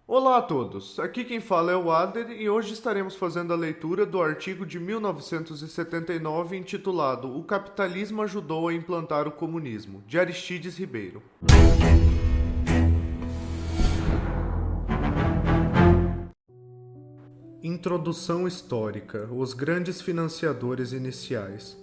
Olá a todos, aqui quem fala é o Adler e hoje estaremos fazendo a leitura do artigo de 1979 intitulado O Capitalismo Ajudou a Implantar o Comunismo, de Aristides Ribeiro. Introdução histórica: os grandes financiadores iniciais.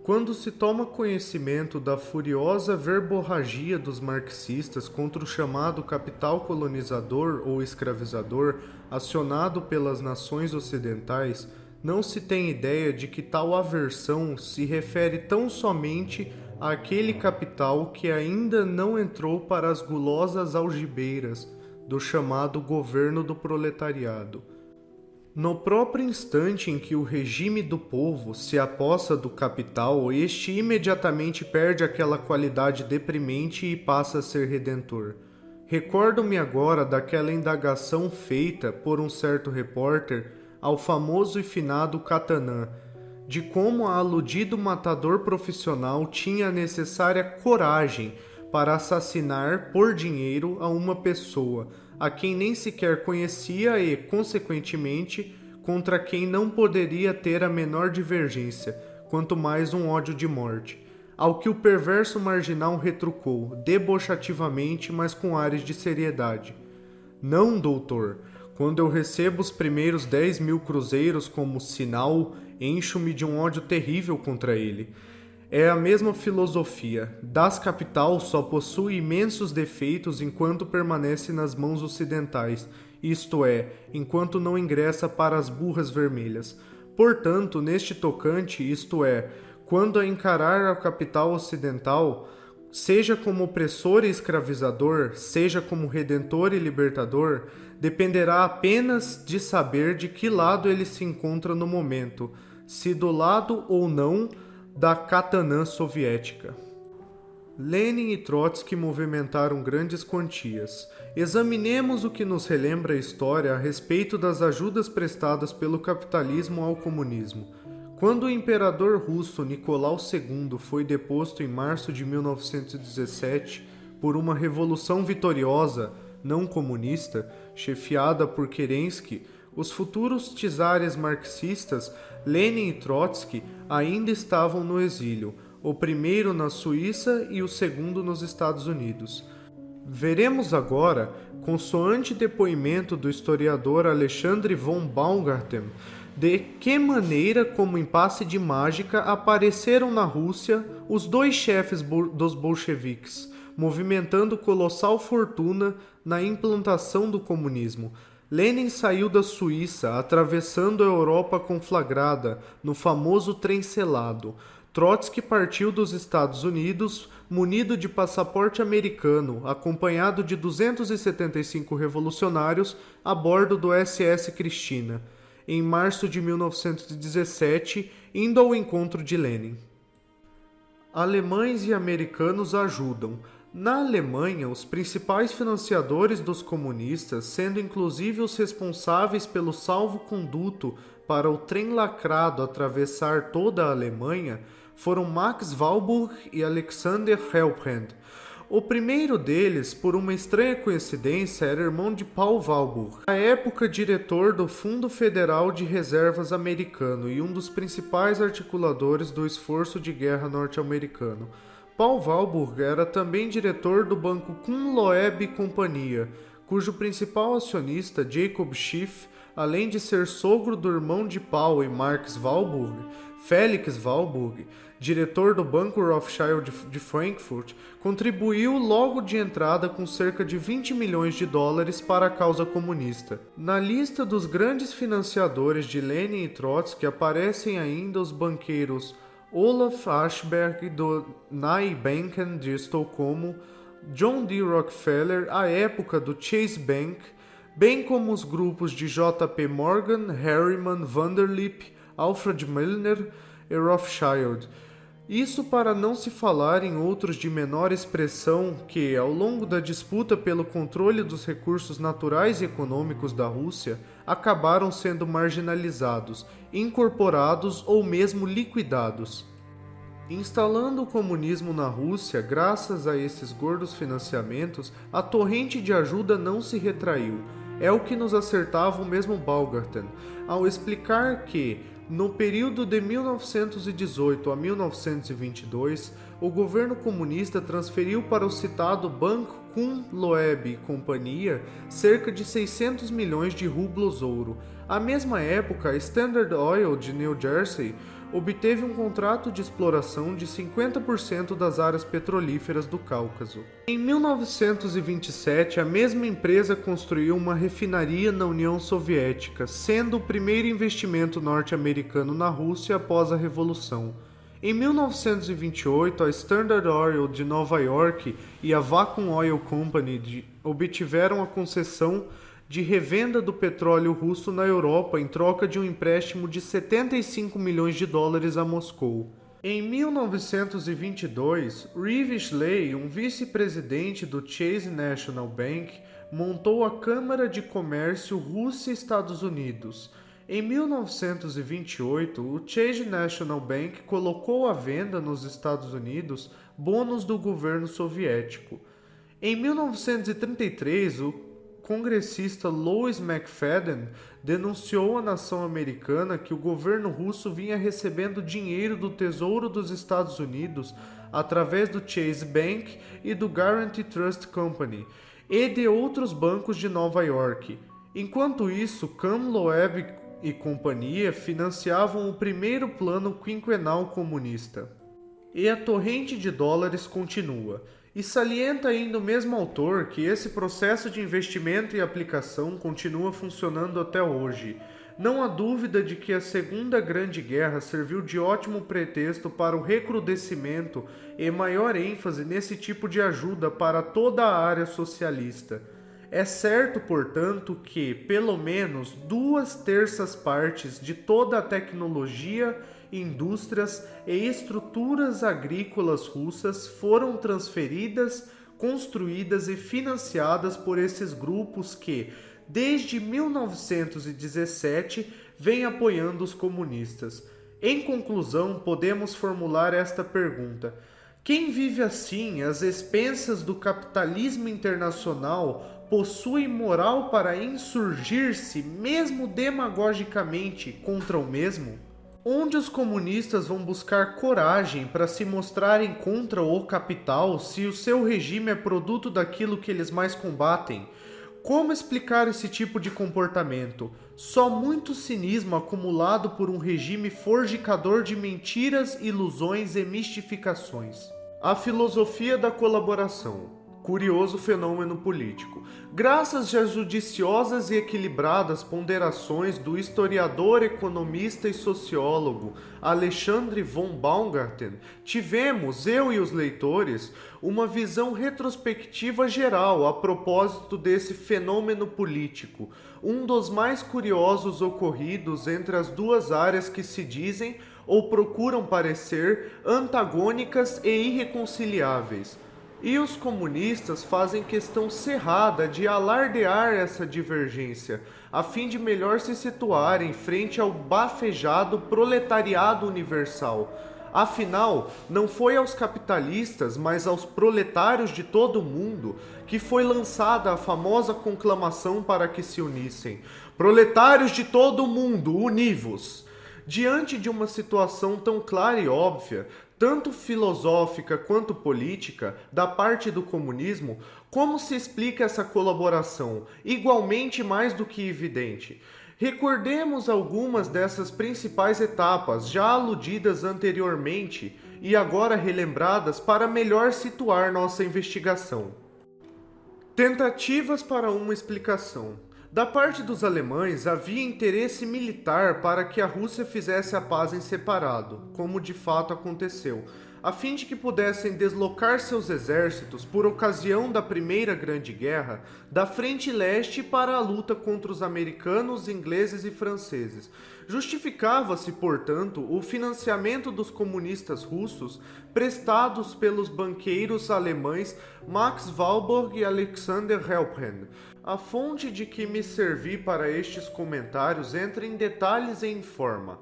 Quando se toma conhecimento da furiosa verborragia dos marxistas contra o chamado capital colonizador ou escravizador acionado pelas nações ocidentais, não se tem ideia de que tal aversão se refere tão somente àquele capital que ainda não entrou para as gulosas algibeiras do chamado governo do proletariado. No próprio instante em que o regime do povo se apossa do capital, este imediatamente perde aquela qualidade deprimente e passa a ser redentor. Recordo-me agora daquela indagação feita por um certo repórter ao famoso e finado Catanã, de como a aludido matador profissional tinha a necessária coragem para assassinar por dinheiro a uma pessoa, a quem nem sequer conhecia e, consequentemente, contra quem não poderia ter a menor divergência, quanto mais um ódio de morte. Ao que o perverso marginal retrucou, debochativamente, mas com ares de seriedade: Não, doutor, quando eu recebo os primeiros 10.000 cruzeiros como sinal, encho-me de um ódio terrível contra ele. É a mesma filosofia. Das Capital só possui imensos defeitos enquanto permanece nas mãos ocidentais, isto é, enquanto não ingressa para as burras vermelhas. Portanto, neste tocante, isto é, quando a encarar a capital ocidental, seja como opressor e escravizador, seja como redentor e libertador, dependerá apenas de saber de que lado ele se encontra no momento, se do lado ou não da Catanã soviética. Lenin e Trotsky movimentaram grandes quantias. Examinemos o que nos relembra a história a respeito das ajudas prestadas pelo capitalismo ao comunismo. Quando o imperador russo Nicolau II foi deposto em março de 1917 por uma revolução vitoriosa, não comunista, chefiada por Kerensky, os futuros czares marxistas, Lenin e Trotsky, ainda estavam no exílio, o primeiro na Suíça e o segundo nos Estados Unidos. Veremos agora, consoante depoimento do historiador Alexandre von Baumgarten, de que maneira, como em passe de mágica, apareceram na Rússia os dois chefes dos bolcheviques, movimentando colossal fortuna na implantação do comunismo. Lenin saiu da Suíça, atravessando a Europa conflagrada, no famoso trem selado. Trotsky partiu dos Estados Unidos, munido de passaporte americano, acompanhado de 275 revolucionários a bordo do SS Cristina, em março de 1917, indo ao encontro de Lenin. Alemães e americanos ajudam. Na Alemanha, os principais financiadores dos comunistas, sendo inclusive os responsáveis pelo salvo-conduto para o trem lacrado atravessar toda a Alemanha, foram Max Walburg e Alexander Helbrand. O primeiro deles, por uma estranha coincidência, era irmão de Paul Walburg, à época diretor do Fundo Federal de Reservas americano e um dos principais articuladores do esforço de guerra norte-americano. Paul Walburg era também diretor do banco Kuhn Loeb Companhia, cujo principal acionista, Jacob Schiff, além de ser sogro do irmão de Paul e Marx Walburg, Felix Walburg, diretor do Banco Rothschild de Frankfurt, contribuiu logo de entrada com cerca de 20 milhões de dólares para a causa comunista. Na lista dos grandes financiadores de Lenin e Trotsky aparecem ainda os banqueiros Olaf Ashberg do Naibanken de Estocolmo, John D. Rockefeller à época do Chase Bank, bem como os grupos de J. P. Morgan, Harriman, Vanderlip, Alfred Milner e Rothschild. Isso para não se falar em outros de menor expressão que, ao longo da disputa pelo controle dos recursos naturais e econômicos da Rússia, acabaram sendo marginalizados, incorporados ou mesmo liquidados. Instalando o comunismo na Rússia, graças a esses gordos financiamentos, a torrente de ajuda não se retraiu. É o que nos acertava o mesmo Baumgarten, ao explicar que, no período de 1918 a 1922, o governo comunista transferiu para o citado Banco Kuhn Loeb e Companhia cerca de 600 milhões de rublos ouro. À mesma época, a Standard Oil de New Jersey obteve um contrato de exploração de 50% das áreas petrolíferas do Cáucaso. Em 1927, a mesma empresa construiu uma refinaria na União Soviética, sendo o primeiro investimento norte-americano na Rússia após a Revolução. Em 1928, a Standard Oil de Nova York e a Vacuum Oil Company obtiveram a concessão de revenda do petróleo russo na Europa em troca de um empréstimo de 75 milhões de dólares a Moscou. Em 1922, Reeve Schley, um vice-presidente do Chase National Bank, montou a Câmara de Comércio Rússia-Estados Unidos. Em 1928, o Chase National Bank colocou à venda nos Estados Unidos bônus do governo soviético. Em 1933, o congressista Louis McFadden denunciou à nação americana que o governo russo vinha recebendo dinheiro do Tesouro dos Estados Unidos através do Chase Bank e do Guaranty Trust Company e de outros bancos de Nova York. Enquanto isso, Kuhn Loeb e companhia financiavam o primeiro plano quinquenal comunista. E a torrente de dólares continua. E salienta ainda o mesmo autor que esse processo de investimento e aplicação continua funcionando até hoje. Não há dúvida de que a Segunda Grande Guerra serviu de ótimo pretexto para o recrudescimento e maior ênfase nesse tipo de ajuda para toda a área socialista. É certo, portanto, que, pelo menos, 2/3 partes de toda a tecnologia, indústrias e estruturas agrícolas russas foram transferidas, construídas e financiadas por esses grupos que, desde 1917, vêm apoiando os comunistas. Em conclusão, podemos formular esta pergunta: quem vive assim, às expensas do capitalismo internacional, possui moral para insurgir-se, mesmo demagogicamente, contra o mesmo? Onde os comunistas vão buscar coragem para se mostrarem contra o capital se o seu regime é produto daquilo que eles mais combatem? Como explicar esse tipo de comportamento? Só muito cinismo acumulado por um regime forjicador de mentiras, ilusões e mistificações. A filosofia da colaboração. Curioso fenômeno político. Graças às judiciosas e equilibradas ponderações do historiador, economista e sociólogo Alexandre von Baumgarten, tivemos, eu e os leitores, uma visão retrospectiva geral a propósito desse fenômeno político, um dos mais curiosos ocorridos entre as duas áreas que se dizem ou procuram parecer antagônicas e irreconciliáveis. E os comunistas fazem questão cerrada de alardear essa divergência, a fim de melhor se situarem frente ao bafejado proletariado universal. Afinal, não foi aos capitalistas, mas aos proletários de todo o mundo que foi lançada a famosa conclamação para que se unissem. Proletários de todo o mundo, univos! Diante de uma situação tão clara e óbvia, tanto filosófica quanto política, da parte do comunismo, como se explica essa colaboração, igualmente mais do que evidente? Recordemos algumas dessas principais etapas, já aludidas anteriormente e agora relembradas para melhor situar nossa investigação. Tentativas para uma explicação. Da parte dos alemães, havia interesse militar para que a Rússia fizesse a paz em separado, como de fato aconteceu, a fim de que pudessem deslocar seus exércitos por ocasião da Primeira Grande Guerra da frente leste para a luta contra os americanos, ingleses e franceses. Justificava-se, portanto, o financiamento dos comunistas russos prestados pelos banqueiros alemães Max Walburg e Alexander Helphen. A fonte de que me servi para estes comentários entra em detalhes e informa.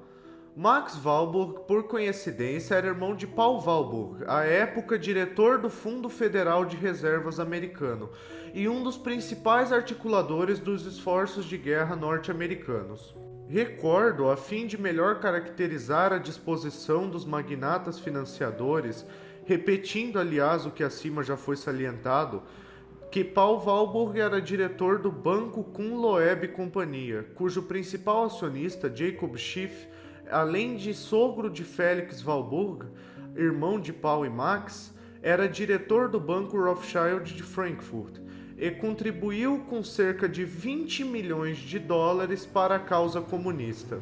Max Walburg, por coincidência, era irmão de Paul Walburg, à época diretor do Fundo Federal de Reservas americano e um dos principais articuladores dos esforços de guerra norte-americanos. Recordo, a fim de melhor caracterizar a disposição dos magnatas financiadores, repetindo, aliás, o que acima já foi salientado, que Paul Walburg era diretor do Banco Kuhn Loeb Companhia, cujo principal acionista, Jacob Schiff, além de sogro de Felix Walburg, irmão de Paul e Max, era diretor do Banco Rothschild de Frankfurt e contribuiu com cerca de 20 milhões de dólares para a causa comunista.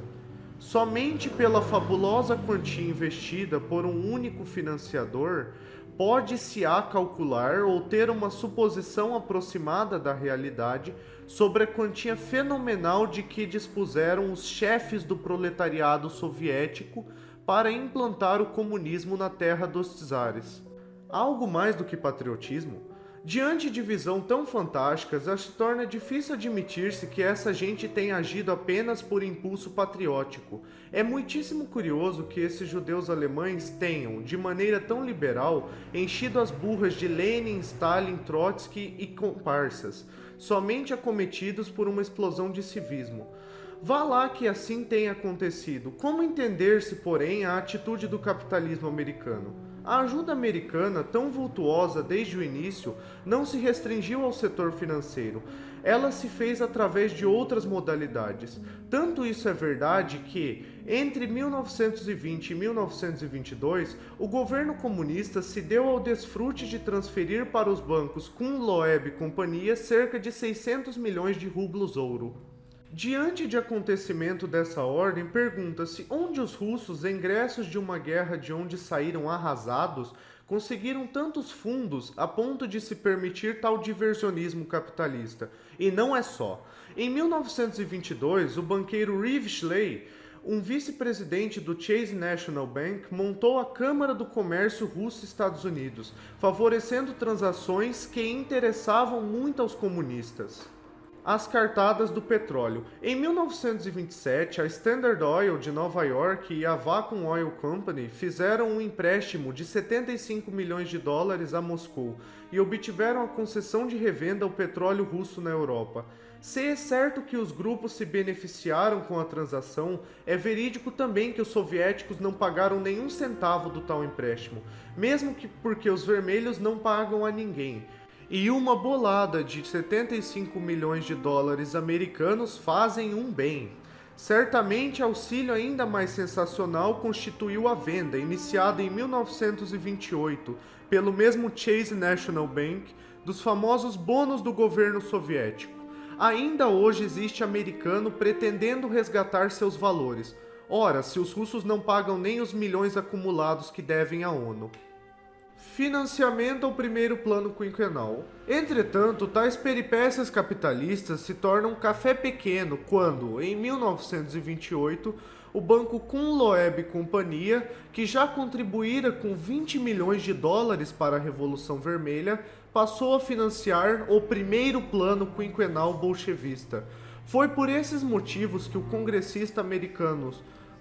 Somente pela fabulosa quantia investida por um único financiador, pode-se-á calcular ou ter uma suposição aproximada da realidade sobre a quantia fenomenal de que dispuseram os chefes do proletariado soviético para implantar o comunismo na terra dos czares. Algo mais do que patriotismo? Diante de visão tão fantástica, já se torna difícil admitir-se que essa gente tenha agido apenas por impulso patriótico. É muitíssimo curioso que esses judeus alemães tenham, de maneira tão liberal, enchido as burras de Lenin, Stalin, Trotsky e comparsas, somente acometidos por uma explosão de civismo. Vá lá que assim tenha acontecido. Como entender-se, porém, a atitude do capitalismo americano? A ajuda americana, tão vultuosa desde o início, não se restringiu ao setor financeiro. Ela se fez através de outras modalidades. Tanto isso é verdade que, entre 1920 e 1922, o governo comunista se deu ao desfrute de transferir para os bancos Kuhn Loeb Companhia cerca de 600 milhões de rublos ouro. Diante de acontecimento dessa ordem, pergunta-se onde os russos, egressos de uma guerra de onde saíram arrasados, conseguiram tantos fundos a ponto de se permitir tal diversionismo capitalista. E não é só. Em 1922, o banqueiro Reeve Schley, um vice-presidente do Chase National Bank, montou a Câmara do Comércio Russo-Estados Unidos, favorecendo transações que interessavam muito aos comunistas. As cartadas do petróleo. Em 1927, a Standard Oil de Nova York e a Vacuum Oil Company fizeram um empréstimo de 75 milhões de dólares a Moscou e obtiveram a concessão de revenda ao petróleo russo na Europa. Se é certo que os grupos se beneficiaram com a transação, é verídico também que os soviéticos não pagaram nenhum centavo do tal empréstimo, mesmo que porque os vermelhos não pagam a ninguém. E uma bolada de 75 milhões de dólares americanos fazem um bem. Certamente, auxílio ainda mais sensacional constituiu a venda, iniciada em 1928, pelo mesmo Chase National Bank, dos famosos bônus do governo soviético. Ainda hoje existe americano pretendendo resgatar seus valores. Ora, se os russos não pagam nem os milhões acumulados que devem à ONU. Financiamento ao primeiro plano quinquenal. Entretanto, tais peripécias capitalistas se tornam café pequeno quando, em 1928, o banco Kuhn Loeb Companhia, que já contribuíra com 20 milhões de dólares para a Revolução Vermelha, passou a financiar o primeiro plano quinquenal bolchevista. Foi por esses motivos que o congressista americano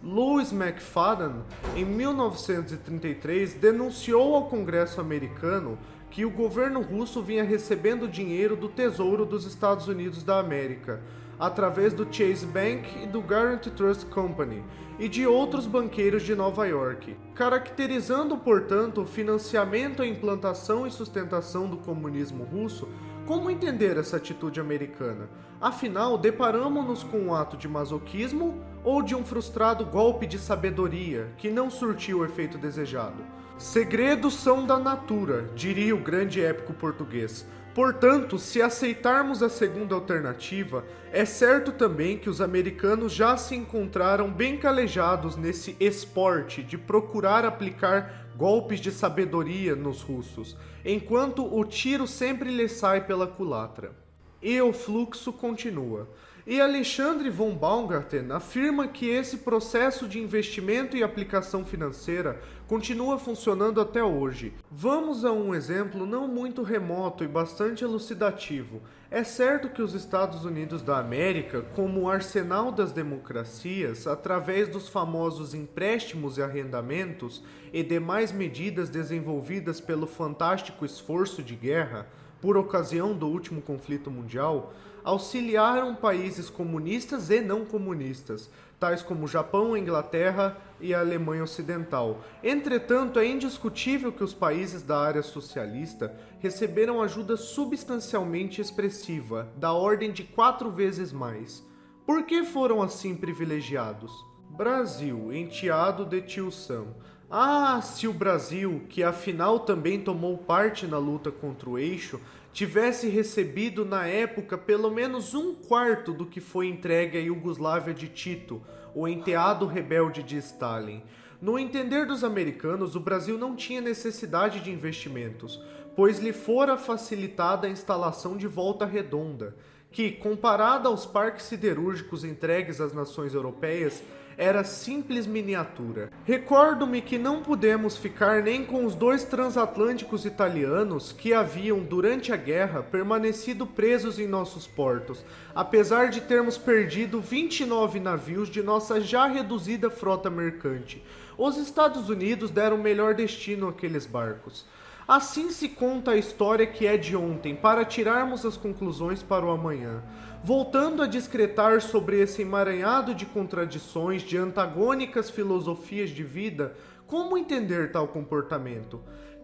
Louis McFadden, em 1933, denunciou ao Congresso americano que o governo russo vinha recebendo dinheiro do Tesouro dos Estados Unidos da América, através do Chase Bank e do Guaranty Trust Company, e de outros banqueiros de Nova York, caracterizando, portanto, o financiamento à implantação e sustentação do comunismo russo. Como entender essa atitude americana? Afinal, deparamos-nos com um ato de masoquismo ou de um frustrado golpe de sabedoria que não surtiu o efeito desejado? Segredos são da natura, diria o grande épico português. Portanto, se aceitarmos a segunda alternativa, é certo também que os americanos já se encontraram bem calejados nesse esporte de procurar aplicar golpes de sabedoria nos russos, enquanto o tiro sempre lhe sai pela culatra. E o fluxo continua. E Alexandre von Baumgarten afirma que esse processo de investimento e aplicação financeira continua funcionando até hoje. Vamos a um exemplo não muito remoto e bastante elucidativo. É certo que os Estados Unidos da América, como o arsenal das democracias, através dos famosos empréstimos e arrendamentos e demais medidas desenvolvidas pelo fantástico esforço de guerra, por ocasião do último conflito mundial, auxiliaram países comunistas e não comunistas, tais como o Japão, a Inglaterra e a Alemanha Ocidental. Entretanto, é indiscutível que os países da área socialista receberam ajuda substancialmente expressiva, da ordem de 4 vezes mais. Por que foram assim privilegiados? Brasil, enteado de Tio Sam. Ah, se o Brasil, que afinal também tomou parte na luta contra o Eixo, tivesse recebido na época pelo menos 1/4 do que foi entregue à Iugoslávia de Tito, o enteado rebelde de Stalin. No entender dos americanos, o Brasil não tinha necessidade de investimentos, pois lhe fora facilitada a instalação de Volta Redonda, que, comparada aos parques siderúrgicos entregues às nações europeias, era simples miniatura. Recordo-me que não pudemos ficar nem com os 2 transatlânticos italianos que haviam, durante a guerra, permanecido presos em nossos portos, apesar de termos perdido 29 navios de nossa já reduzida frota mercante. Os Estados Unidos deram melhor destino àqueles barcos. Assim se conta a história que é de ontem, para tirarmos as conclusões para o amanhã. Voltando a discretar sobre esse emaranhado de contradições, de antagônicas filosofias de vida, como entender tal comportamento?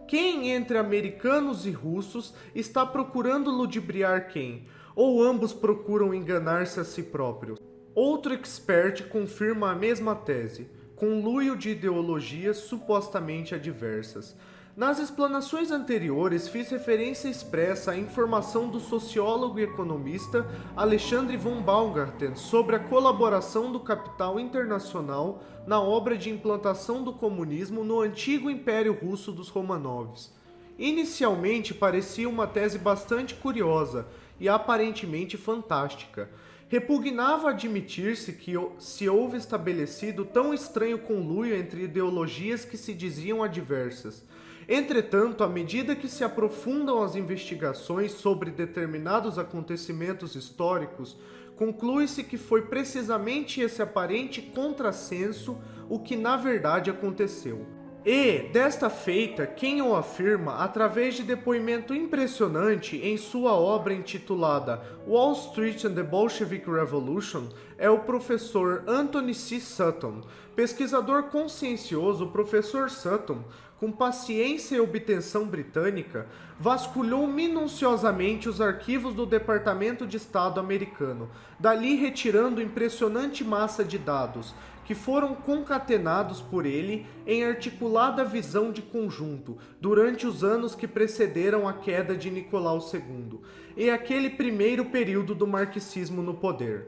Quem entre americanos e russos está procurando ludibriar quem? Ou ambos procuram enganar-se a si próprios? Outro expert confirma a mesma tese, conluio de ideologias supostamente adversas. Nas explanações anteriores, fiz referência expressa à informação do sociólogo e economista Alexandre von Baumgarten sobre a colaboração do capital internacional na obra de implantação do comunismo no antigo Império Russo dos Romanovs. Inicialmente parecia uma tese bastante curiosa e aparentemente fantástica. Repugnava admitir-se que se houve estabelecido tão estranho conluio entre ideologias que se diziam adversas. Entretanto, à medida que se aprofundam as investigações sobre determinados acontecimentos históricos, conclui-se que foi precisamente esse aparente contrassenso o que na verdade aconteceu. E, desta feita, quem o afirma através de depoimento impressionante em sua obra intitulada Wall Street and the Bolshevik Revolution é o professor Anthony C. Sutton. Pesquisador consciencioso, o professor Sutton, com paciência e obtenção britânica, vasculhou minuciosamente os arquivos do Departamento de Estado americano, dali retirando impressionante massa de dados, que foram concatenados por ele em articulada visão de conjunto durante os anos que precederam a queda de Nicolau II e aquele primeiro período do marxismo no poder.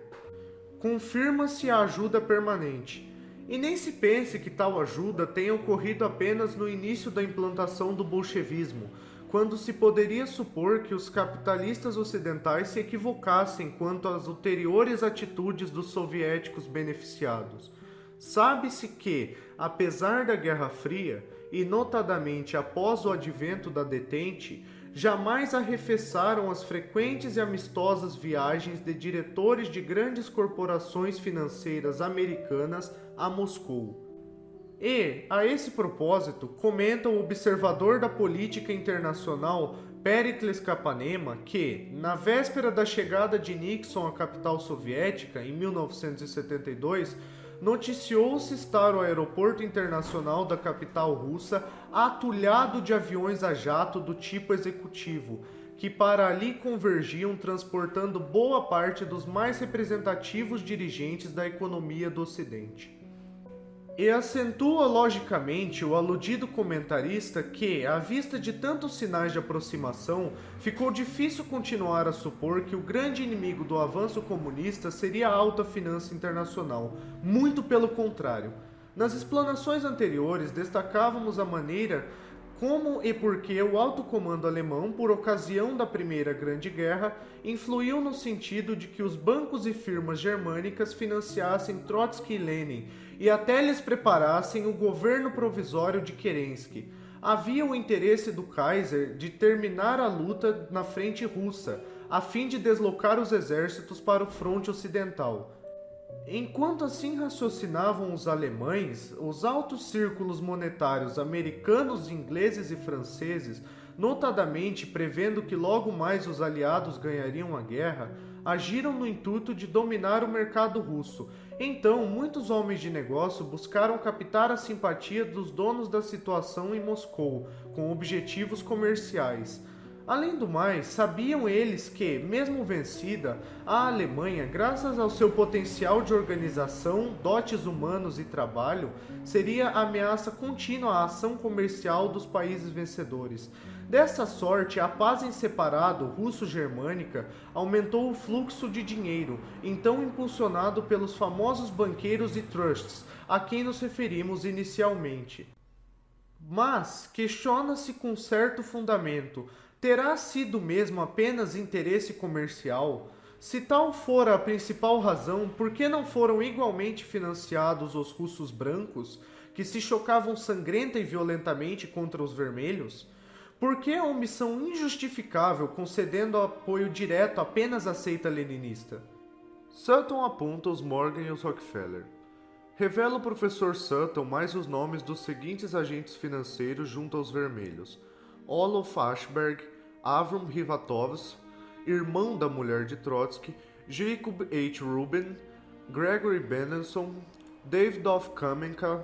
Confirma-se a ajuda permanente. E nem se pense que tal ajuda tenha ocorrido apenas no início da implantação do bolchevismo, quando se poderia supor que os capitalistas ocidentais se equivocassem quanto às ulteriores atitudes dos soviéticos beneficiados. Sabe-se que, apesar da Guerra Fria, e notadamente após o advento da detente, jamais arrefeçaram as frequentes e amistosas viagens de diretores de grandes corporações financeiras americanas a Moscou. E, a esse propósito, comenta o observador da política internacional Pericles Capanema que, na véspera da chegada de Nixon à capital soviética, em 1972, noticiou-se estar o aeroporto internacional da capital russa atulhado de aviões a jato do tipo executivo, que para ali convergiam transportando boa parte dos mais representativos dirigentes da economia do Ocidente. E acentua logicamente o aludido comentarista que, à vista de tantos sinais de aproximação, ficou difícil continuar a supor que o grande inimigo do avanço comunista seria a alta finança internacional. Muito pelo contrário. Nas explanações anteriores, destacávamos a maneira como e por que o alto comando alemão, por ocasião da Primeira Grande Guerra, influiu no sentido de que os bancos e firmas germânicas financiassem Trotsky e Lenin e até lhes preparassem o governo provisório de Kerensky. Havia o interesse do Kaiser de terminar a luta na frente russa, a fim de deslocar os exércitos para o fronte ocidental. Enquanto assim raciocinavam os alemães, os altos círculos monetários americanos, ingleses e franceses, notadamente prevendo que logo mais os aliados ganhariam a guerra, agiram no intuito de dominar o mercado russo. Então, muitos homens de negócio buscaram captar a simpatia dos donos da situação em Moscou, com objetivos comerciais. Além do mais, sabiam eles que, mesmo vencida, a Alemanha, graças ao seu potencial de organização, dotes humanos e trabalho, seria a ameaça contínua à ação comercial dos países vencedores. Dessa sorte, a paz em separado russo-germânica aumentou o fluxo de dinheiro, então impulsionado pelos famosos banqueiros e trusts, a quem nos referimos inicialmente. Mas, questiona-se com certo fundamento, terá sido mesmo apenas interesse comercial? Se tal fora a principal razão, por que não foram igualmente financiados os russos brancos, que se chocavam sangrenta e violentamente contra os vermelhos? Por que a omissão injustificável concedendo apoio direto apenas à seita leninista? Sutton aponta os Morgan e os Rockefeller. Revela o professor Sutton mais os nomes dos seguintes agentes financeiros junto aos vermelhos: Olof Ashberg, Avram Hivatovs, irmão da mulher de Trotsky, Jacob H. Rubin, Gregory Benenson, Davidoff Kamenka,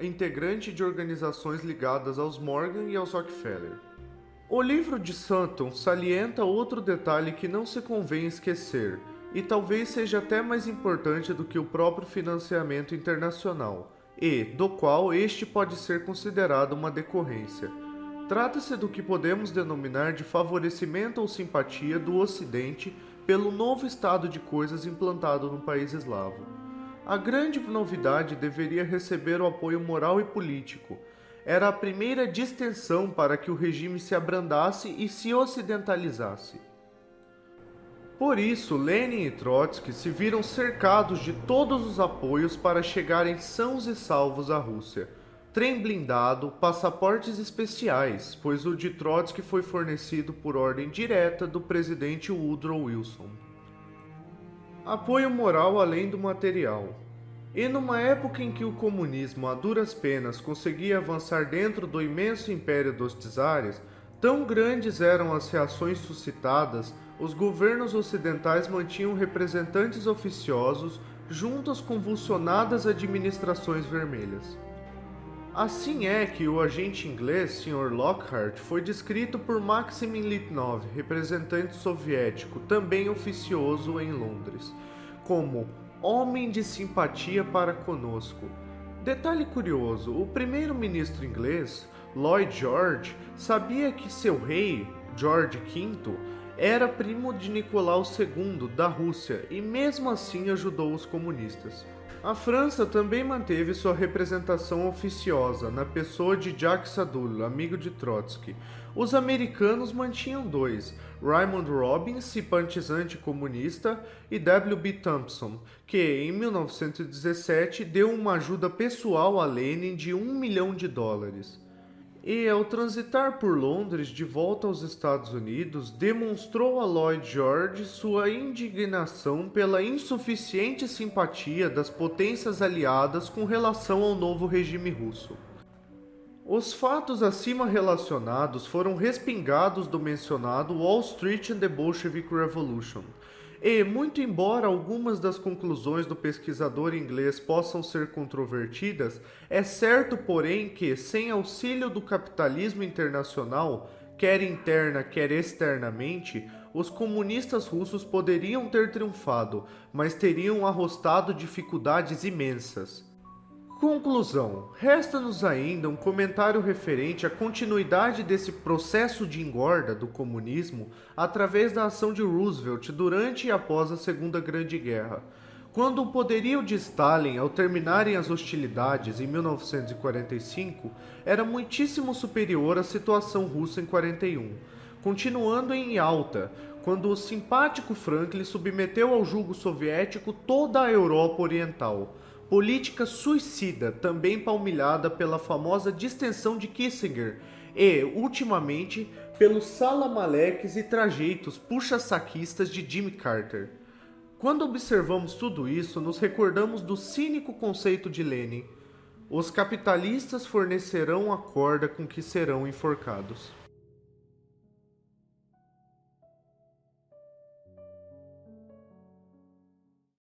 integrante de organizações ligadas aos Morgan e aos Rockefeller. O livro de Sutton salienta outro detalhe que não se convém esquecer, e talvez seja até mais importante do que o próprio financiamento internacional, e do qual este pode ser considerado uma decorrência. Trata-se do que podemos denominar de favorecimento ou simpatia do Ocidente pelo novo estado de coisas implantado no país eslavo. A grande novidade deveria receber o apoio moral e político. Era a primeira distensão para que o regime se abrandasse e se ocidentalizasse. Por isso, Lenin e Trotsky se viram cercados de todos os apoios para chegarem sãos e salvos à Rússia. Trem blindado, passaportes especiais, pois o de Trotsky foi fornecido por ordem direta do presidente Woodrow Wilson. Apoio moral além do material. E numa época em que o comunismo a duras penas conseguia avançar dentro do imenso império dos czares, tão grandes eram as reações suscitadas, os governos ocidentais mantinham representantes oficiosos junto às convulsionadas administrações vermelhas. Assim é que o agente inglês, Sr. Lockhart, foi descrito por Maximin Litvinov, representante soviético, também oficioso em Londres, como homem de simpatia para conosco. Detalhe curioso, o primeiro-ministro inglês, Lloyd George, sabia que seu rei, George V, era primo de Nicolau II da Rússia e mesmo assim ajudou os comunistas. A França também manteve sua representação oficiosa na pessoa de Jacques Sadoul, amigo de Trotsky. Os americanos mantinham dois, Raymond Robin, simpatizante comunista, e W.B. Thompson, que, em 1917, deu uma ajuda pessoal a Lenin de $1 milhão. E, ao transitar por Londres de volta aos Estados Unidos, demonstrou a Lloyd George sua indignação pela insuficiente simpatia das potências aliadas com relação ao novo regime russo. Os fatos acima relacionados foram respingados do mencionado Wall Street and the Bolshevik Revolution. E, muito embora algumas das conclusões do pesquisador inglês possam ser controvertidas, é certo, porém, que, sem auxílio do capitalismo internacional, quer interna, quer externamente, os comunistas russos poderiam ter triunfado, mas teriam arrostado dificuldades imensas. Conclusão. Resta-nos ainda um comentário referente à continuidade desse processo de engorda do comunismo através da ação de Roosevelt durante e após a Segunda Grande Guerra. Quando o poderio de Stalin, ao terminarem as hostilidades em 1945, era muitíssimo superior à situação russa em 41, continuando em alta, quando o simpático Franklin submeteu ao jugo soviético toda a Europa Oriental. Política suicida, também palmilhada pela famosa distensão de Kissinger e, ultimamente, pelos salamaleques e trajeitos puxa-saquistas de Jimmy Carter. Quando observamos tudo isso, nos recordamos do cínico conceito de Lenin: os capitalistas fornecerão a corda com que serão enforcados.